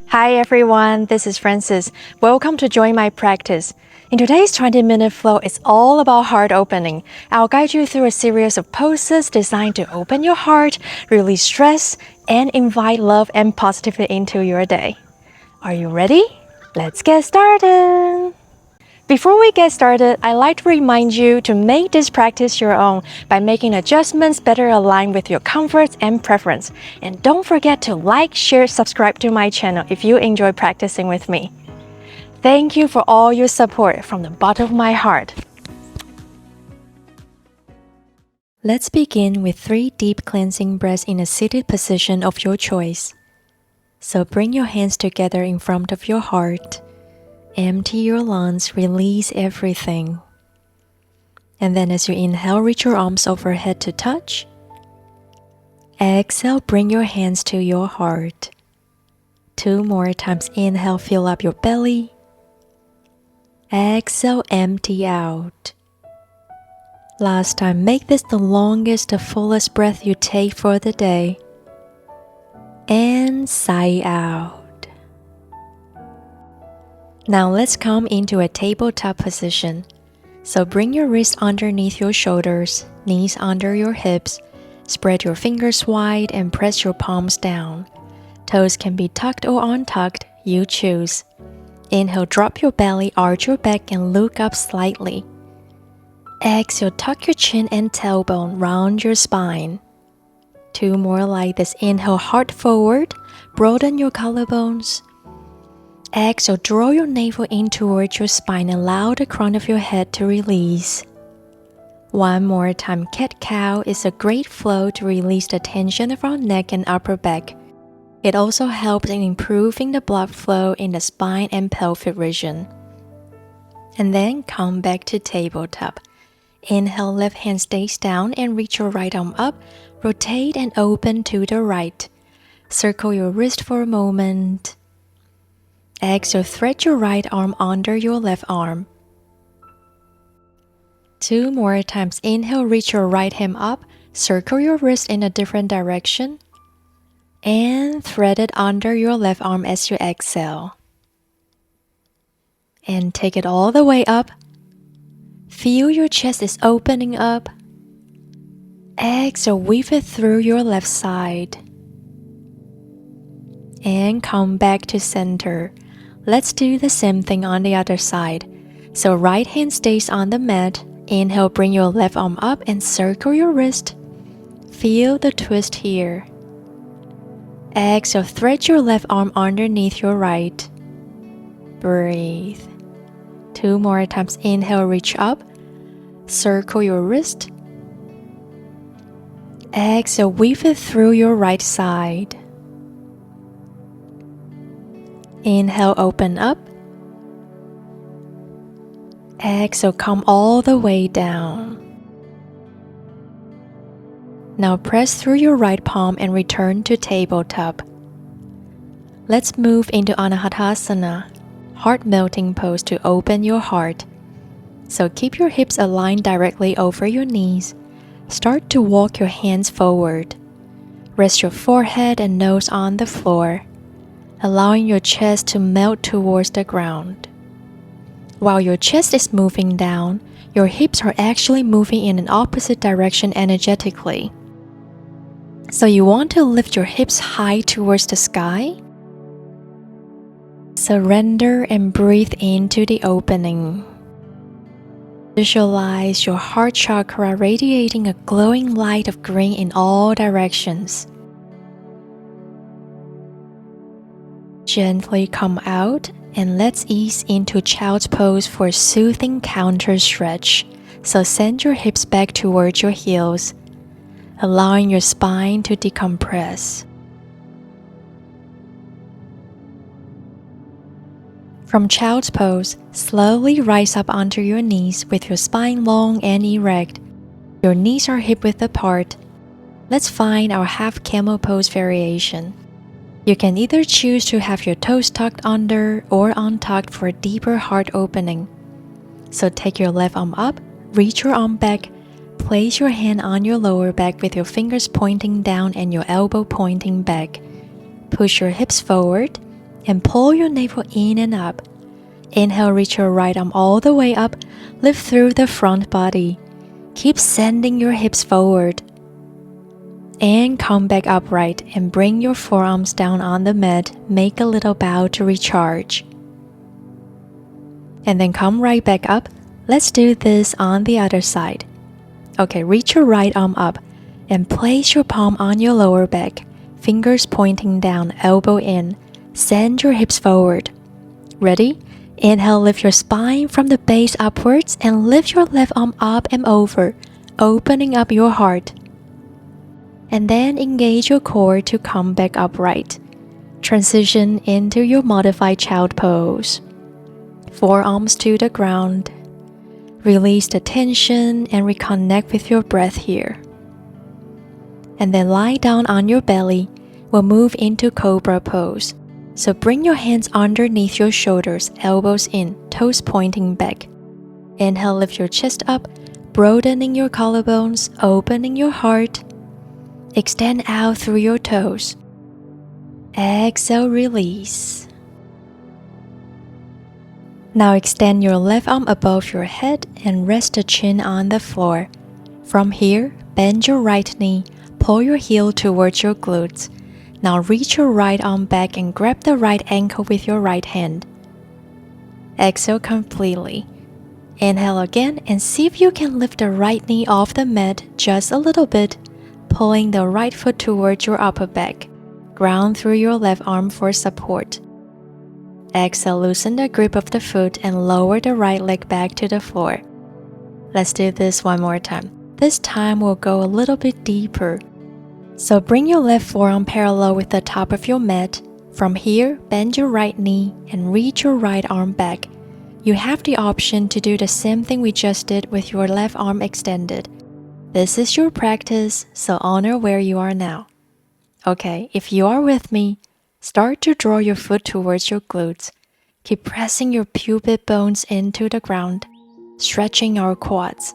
Hi everyone, this is Francis. Welcome to join my practice. In today's 20-minute flow, it's all about heart opening. I'll guide you through a series of poses designed to open your heart, release stress, and invite love and positivity into your day. Are you ready? Let's get started! Before we get started, I'd like to remind you to make this practice your own by making adjustments better aligned with your comfort and preference. And don't forget to like, share, subscribe to my channel if you enjoy practicing with me. Thank you for all your support from the bottom of my heart. Let's begin with 3 deep cleansing breaths in a seated position of your choice. So bring your hands together in front of your heart. Empty your lungs, release everything. And then as you inhale, reach your arms overhead to touch. Exhale, bring your hands to your heart. 2 more times. Inhale, fill up your belly. Exhale, empty out. Last time, make this the longest, the fullest breath you take for the day. And sigh out. Now let's come into a tabletop position. So bring your wrists underneath your shoulders, knees under your hips, spread your fingers wide and press your palms down. Toes can be tucked or untucked, you choose. Inhale, drop your belly, arch your back and look up slightly. Exhale, tuck your chin and tailbone, round your spine. 2 more like this. Inhale, heart forward, broaden your collarbones. Exhale, draw your navel in towards your spine and allow the crown of your head to release. 1 more time. Cat-cow is a great flow to release the tension of our neck and upper back. It also helps in improving the blood flow in the spine and pelvic region. And then come back to tabletop. Inhale, left hand stays down and reach your right arm up. Rotate and open to the right. Circle your wrist for a moment. Exhale, thread your right arm under your left arm. 2 more times. Inhale, reach your right hand up. Circle your wrist in a different direction. And thread it under your left arm as you exhale. And take it all the way up. Feel your chest is opening up. Exhale, weave it through your left side. And come back to center. Let's do the same thing on the other side. So right hand stays on the mat. Inhale, bring your left arm up and circle your wrist. Feel the twist here. Exhale, thread your left arm underneath your right. Breathe. 2 more times. Inhale, reach up. Circle your wrist. Exhale, weave it through your right side. Inhale, open up. Exhale, come all the way down. Now press through your right palm and return to tabletop. Let's move into Asana, heart melting pose to open your heart. So keep your hips aligned directly over your knees. Start to walk your hands forward. Rest your forehead and nose on the floor, allowing your chest to melt towards the ground. While your chest is moving down, your hips are actually moving in an opposite direction energetically. So you want to lift your hips high towards the sky. Surrender and breathe into the opening. Visualize your heart chakra radiating a glowing light of green in all directions. Gently come out and let's ease into child's pose for a soothing counter stretch. So send your hips back towards your heels, allowing your spine to decompress. From child's pose, slowly rise up onto your knees with your spine long and erect. Your knees are hip-width apart. Let's find our half camel pose variation. You can either choose to have your toes tucked under or untucked for a deeper heart opening. So take your left arm up, reach your arm back, place your hand on your lower back with your fingers pointing down and your elbow pointing back. Push your hips forward, and pull your navel in and up. Inhale, reach your right arm all the way up, lift through the front body. Keep sending your hips forward. And come back upright and bring your forearms down on the mat. Make a little bow to recharge. And then come right back up. Let's do this on the other side. Okay, reach your right arm up and place your palm on your lower back, fingers pointing down, elbow in. Send your hips forward. Ready? Inhale, lift your spine from the base upwards and lift your left arm up and over, opening up your heart. And then engage your core to come back upright. Transition into your modified child pose. Forearms to the ground. Release the tension and reconnect with your breath here. And then lie down on your belly. We'll move into cobra pose. So bring your hands underneath your shoulders, elbows in, toes pointing back. Inhale, lift your chest up, broadening your collarbones, opening your heart. Extend out through your toes. Exhale, release. Now extend your left arm above your head and rest the chin on the floor. From here, bend your right knee, pull your heel towards your glutes. Now reach your right arm back and grab the right ankle with your right hand. Exhale completely. Inhale again and see if you can lift the right knee off the mat just a little bit, pulling the right foot towards your upper back. Ground through your left arm for support. Exhale, loosen the grip of the foot and lower the right leg back to the floor. Let's do this one more time. This time we'll go a little bit deeper. So bring your left forearm parallel with the top of your mat. From here, bend your right knee and reach your right arm back. You have the option to do the same thing we just did with your left arm extended. This is your practice, so honor where you are now. Okay, if you are with me, start to draw your foot towards your glutes. Keep pressing your pubic bones into the ground, stretching our quads.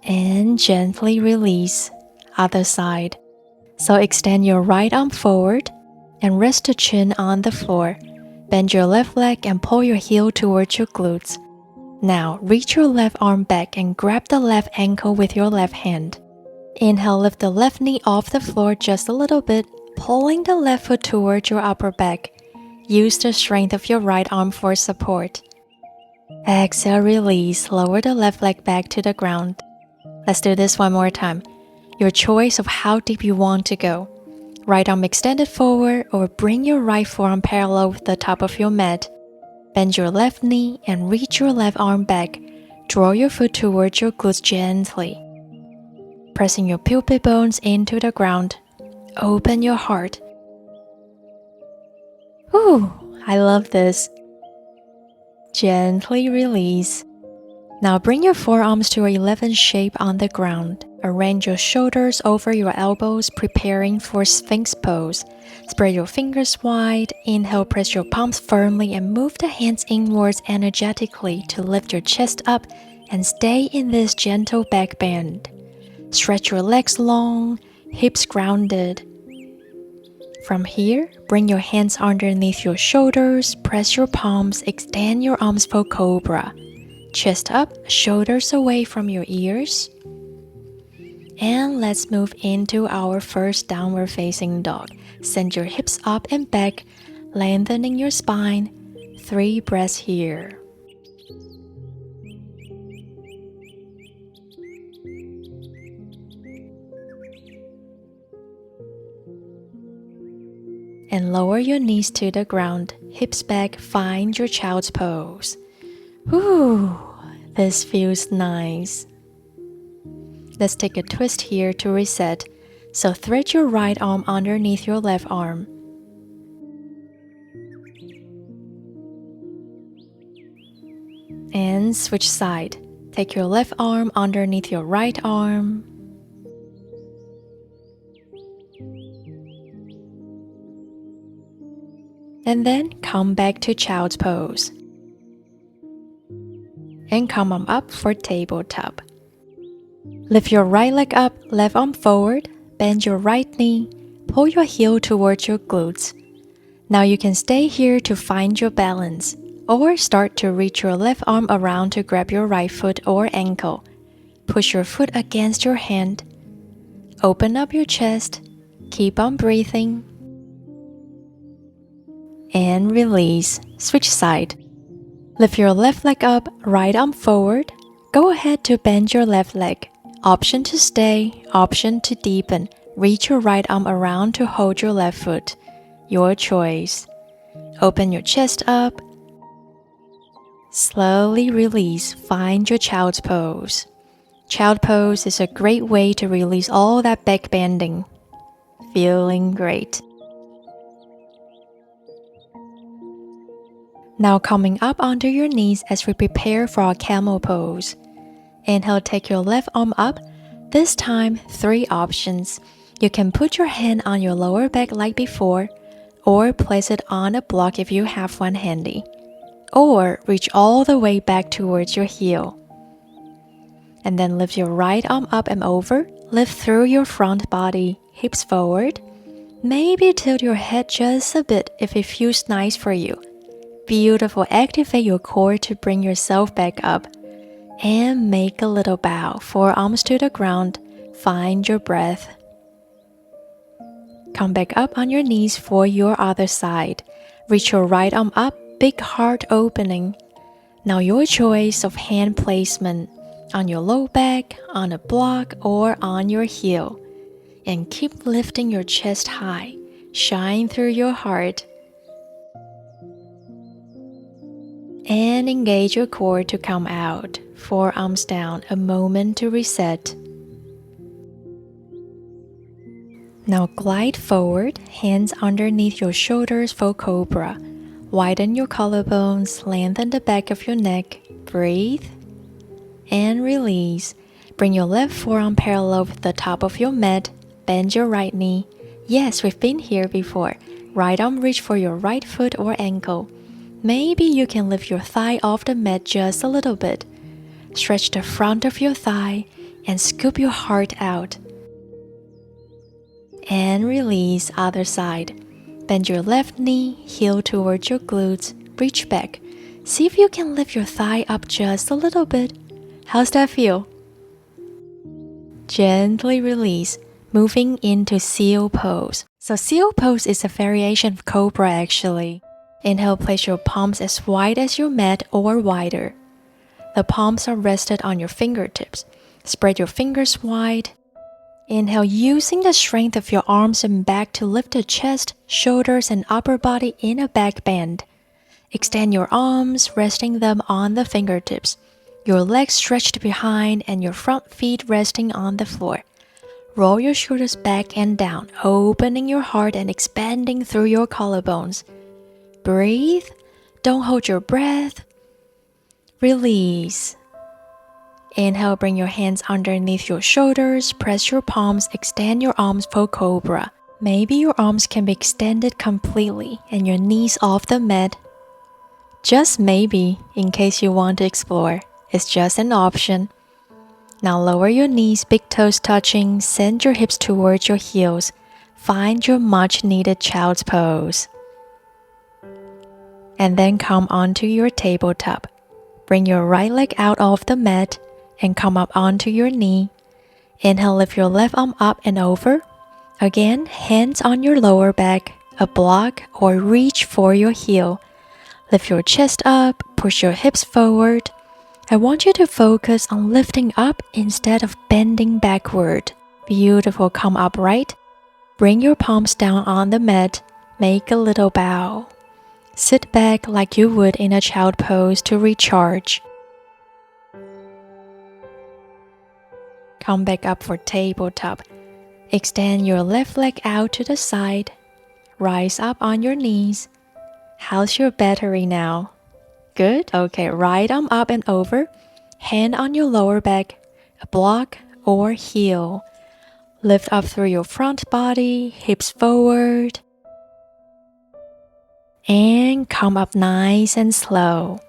And gently release. Other side. So extend your right arm forward and rest the chin on the floor. Bend your left leg and pull your heel towards your glutes. Now reach your left arm back and grab the left ankle with your left hand. Inhale, lift the left knee off the floor just a little bit, pulling the left foot towards your upper back. Use the strength of your right arm for support. Exhale, release, lower the left leg back to the ground. Let's do this one more time. Your choice of how deep you want to go. Right arm extended forward or bring your right forearm parallel with the top of your mat. Bend your left knee and reach your left arm back. Draw your foot towards your glutes gently. Pressing your pubic bones into the ground. Open your heart. Ooh, I love this. Gently release. Now bring your forearms to an 11 shape on the ground. Arrange your shoulders over your elbows, preparing for Sphinx pose. Spread your fingers wide. Inhale, press your palms firmly and move the hands inwards energetically to lift your chest up and stay in this gentle back bend. Stretch your legs long, hips grounded. From here, bring your hands underneath your shoulders, press your palms, extend your arms for cobra. Chest up, shoulders away from your ears. And let's move into our first downward facing dog. Send your hips up and back, lengthening your spine. 3 breaths here. And lower your knees to the ground, hips back, find your child's pose. Ooh, this feels nice. Let's take a twist here to reset. So thread your right arm underneath your left arm. And switch side. Take your left arm underneath your right arm. And then come back to child's pose. And come on up for tabletop. Lift your right leg up, left arm forward, bend your right knee, pull your heel towards your glutes. Now you can stay here to find your balance, or start to reach your left arm around to grab your right foot or ankle. Push your foot against your hand. Open up your chest. Keep on breathing. And release. Switch side. Lift your left leg up, right arm forward. Go ahead to bend your left leg. Option to stay, option to deepen. Reach your right arm around to hold your left foot. Your choice. Open your chest up. Slowly release. Find your child's pose. Child pose is a great way to release all that back bending. Feeling great. Now coming up onto your knees as we prepare for our camel pose. Inhale, take your left arm up. This time, 3 options. You can put your hand on your lower back like before, or place it on a block if you have one handy. Or reach all the way back towards your heel. And then lift your right arm up and over. Lift through your front body, hips forward. Maybe tilt your head just a bit if it feels nice for you. Beautiful. Activate your core to bring yourself back up. And make a little bow, forearms to the ground. Find your breath. Come back up on your knees for your other side. Reach your right arm up, big heart opening. Now your choice of hand placement, on your low back, on a block, or on your heel. And keep lifting your chest high. Shine through your heart. And engage your core to come out. Forearms down, a moment to reset. Now glide forward, hands underneath your shoulders for cobra. Widen your collarbones, lengthen the back of your neck. Breathe. And release. Bring your left forearm parallel with the top of your mat. Bend your right knee. Yes, we've been here before. Right arm reach for your right foot or ankle. Maybe you can lift your thigh off the mat just a little bit. Stretch the front of your thigh and scoop your heart out. And release other side. Bend your left knee, heel towards your glutes, reach back. See if you can lift your thigh up just a little bit. How's that feel? Gently release, moving into seal pose. So seal pose is a variation of cobra actually. Inhale, place your palms as wide as your mat or wider. The palms are rested on your fingertips. Spread your fingers wide. Inhale, using the strength of your arms and back to lift the chest, shoulders, and upper body in a back bend. Extend your arms, resting them on the fingertips. Your legs stretched behind and your front feet resting on the floor. Roll your shoulders back and down, opening your heart and expanding through your collarbones. Breathe. Don't hold your breath. Release. Inhale, bring your hands underneath your shoulders, press your palms, extend your arms for cobra. Maybe your arms can be extended completely and your knees off the mat. Just maybe, in case you want to explore. It's just an option. Now lower your knees, big toes touching, send your hips towards your heels. Find your much needed child's pose. And then come onto your tabletop. Bring your right leg out of the mat and come up onto your knee. Inhale, lift your left arm up and over. Again, hands on your lower back, a block, or reach for your heel. Lift your chest up, push your hips forward. I want you to focus on lifting up instead of bending backward. Beautiful, come upright. Bring your palms down on the mat. Make a little bow. Sit back like you would in a child pose to recharge. Come back up for tabletop. Extend your left leg out to the side. Rise up on your knees. How's your battery now? Good? Okay, right arm up and over. Hand on your lower back, a block or heel. Lift up through your front body, hips forward. And come up nice and slow.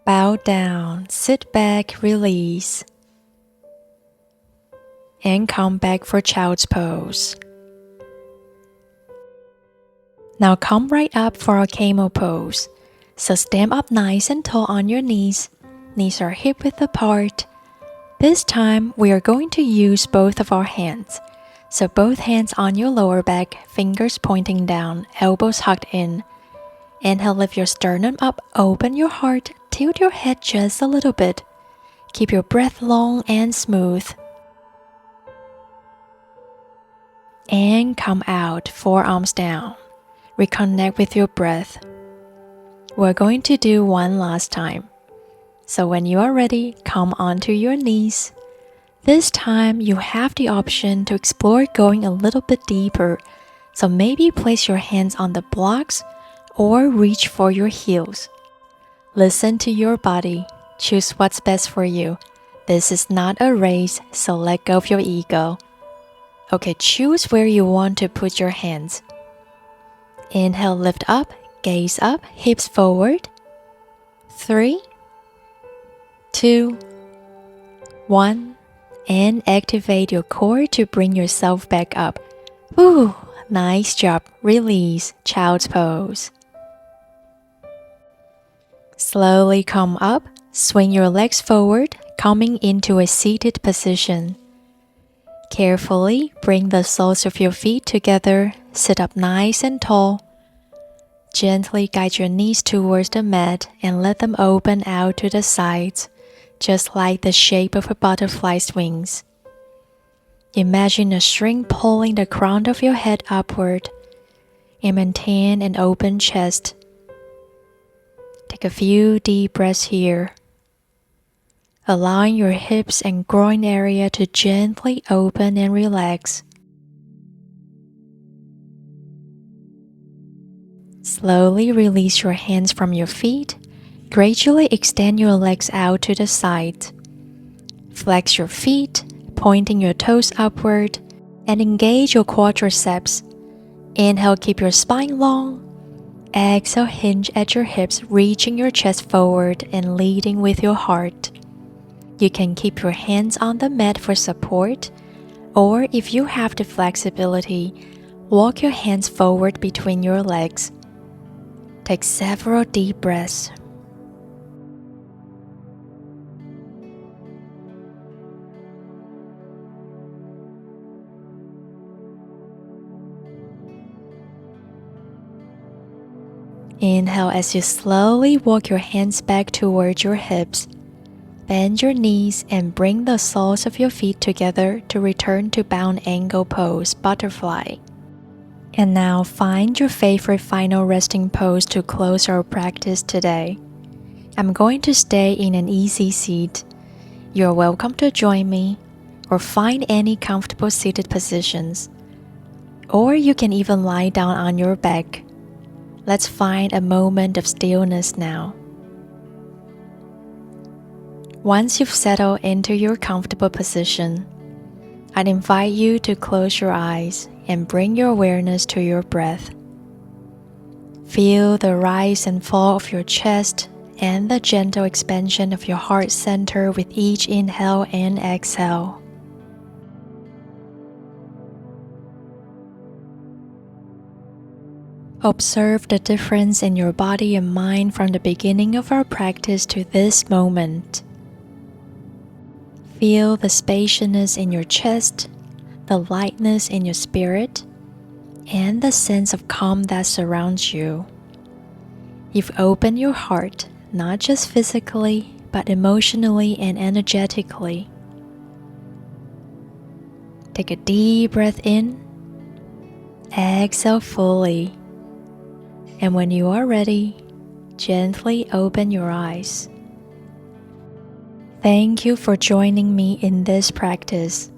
Bow down, sit back, release. And come back for child's pose. Now come right up for our camel pose. So stand up nice and tall on your knees. Knees are hip width apart. This time we are going to use both of our hands. So both hands on your lower back, fingers pointing down, elbows hugged in. Inhale, lift your sternum up, open your heart, tilt your head just a little bit. Keep your breath long and smooth. And come out, forearms down. Reconnect with your breath. We're going to do one last time. So when you are ready, come onto your knees. This time you have the option to explore going a little bit deeper. So maybe place your hands on the blocks or reach for your heels. Listen to your body. Choose what's best for you. This is not a race, so let go of your ego. Okay, choose where you want to put your hands. Inhale, lift up, gaze up, hips forward. 3, 2, 1, and activate your core to bring yourself back up. Ooh, nice job. Release, child's pose. Slowly come up, swing your legs forward, coming into a seated position. Carefully bring the soles of your feet together, sit up nice and tall. Gently guide your knees towards the mat and let them open out to the sides, just like the shape of a butterfly's wings. Imagine a string pulling the crown of your head upward and maintain an open chest. Take a few deep breaths here, allowing your hips and groin area to gently open and relax. Slowly release your hands from your feet. Gradually extend your legs out to the side. Flex your feet, pointing your toes upward, and engage your quadriceps. Inhale, keep your spine long. Exhale, hinge at your hips, reaching your chest forward and leading with your heart. You can keep your hands on the mat for support, or if you have the flexibility, walk your hands forward between your legs. Take several deep breaths. Inhale as you slowly walk your hands back towards your hips. Bend your knees and bring the soles of your feet together to return to bound angle pose, butterfly. And now find your favorite final resting pose to close our practice today. I'm going to stay in an easy seat. You're welcome to join me or find any comfortable seated positions. Or you can even lie down on your back. Let's find a moment of stillness now. Once you've settled into your comfortable position, I'd invite you to close your eyes and bring your awareness to your breath. Feel the rise and fall of your chest and the gentle expansion of your heart center with each inhale and exhale. Observe the difference in your body and mind from the beginning of our practice to this moment. Feel the spaciousness in your chest, the lightness in your spirit, and the sense of calm that surrounds you. You've opened your heart, not just physically, but emotionally and energetically. Take a deep breath in, exhale fully, and when you are ready, gently open your eyes. Thank you for joining me in this practice.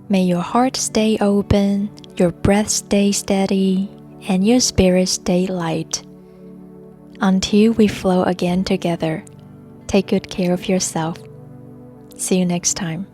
May your heart stay open, your breath stay steady, and your spirit stay light. Until we flow again together, take good care of yourself. See you next time.